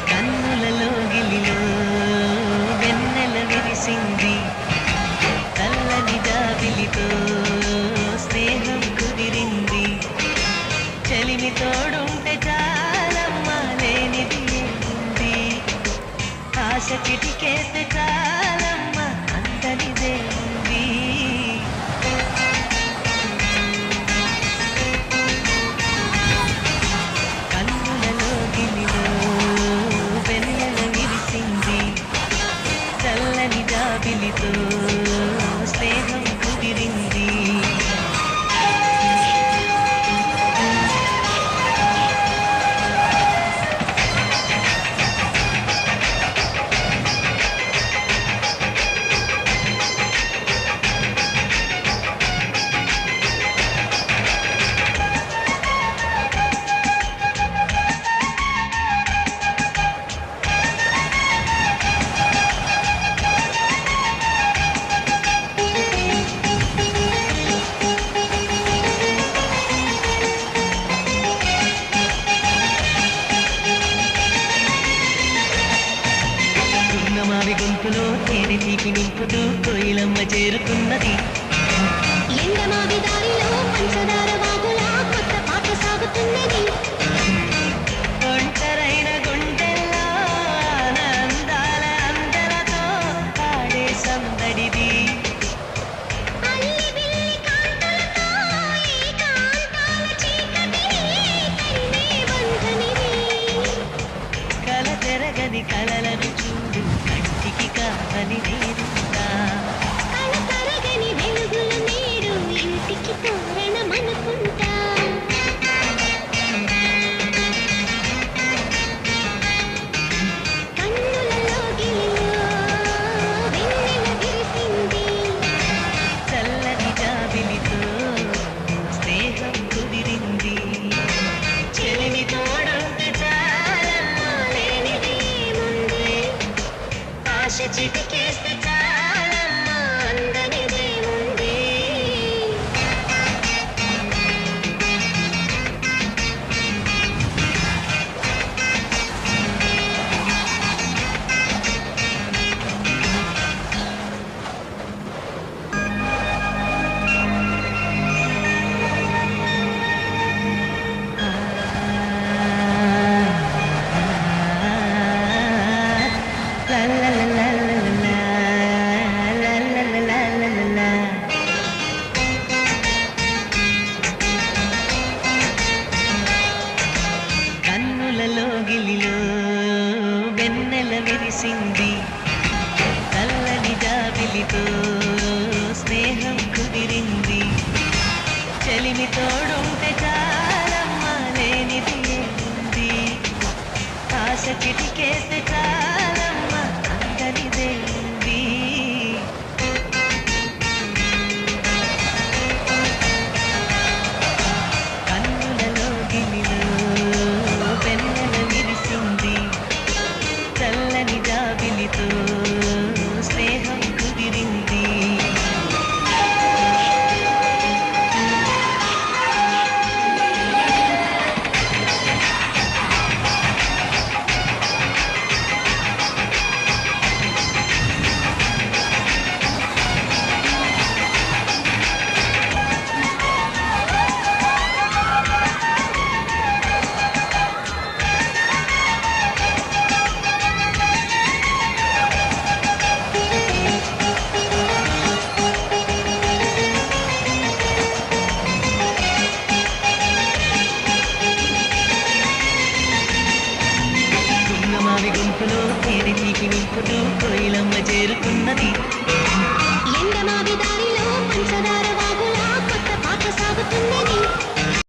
కన్నులలో గిలిలో వెన్నెల విరిసింది చల్లని జాబిలితో స్నేహం కుదిరింది చెలిమి తోడుంటే చాలమ్మా లేనిది ఉంది ఆశ చిటికేస్తే చాలమ్మా అందనిదే ఉంది కన్నులలో గిలిలో వెన్నెల విరిసింది చల్లని జాబిలితో స్నేహం కుదిరింది మావి గొంతులో తేనె తీపి నింపుతూ కోయిలమ్మ చేరుతున్నది ఎండమావి దారిలో పంచదార వాగులా కొత్త పాట సాగుతున్నది ఒంటరైన గుండెల్లో ఆనందాల అందలతో ఆడే సందడిది అల్లి బిల్లి కాంతులతో ఏకాంతాల చీకటిని తరిమే బంధనిది కల తెరగని కలలను చూడు కంటికి కాదని నేరుందా కల తరగని వెలుగులు నేడు ఇంటికి తోరణమనుకుంటా కన్నులలో గిలిలో వెన్నెల విరిసింది చల్లని జాబిలితో స్నేహం కుదిరింది చెలిమి తోడుంటే చాలమ్మా లేనిది ఏముంది ఆశ చిటికేస్తే చాలమ్మా అందనిదేముంది కన్నులలో గిలిలో వెన్నెల విరిసింది చల్లని జాబిలితో స్నేహం కుదిరింది చెలిమి తోడుంటే చాలమ్మా లేనిది ఉంది ఆశ చిటికేస్తే చాలమ్మా అందనిదే ఉంది కన్నులలో గిలిలో వెన్నెల విరిసింది చల్లని జాబిలితో స్నేహం కుదిరింది మావి గొంతులో తేనె తీపి నింపుతూ కోయిలమ్మ చేరుతున్నది ఎండమావి దారిలో పంచదార వాగులా కొత్త పాట సాగుతున్నది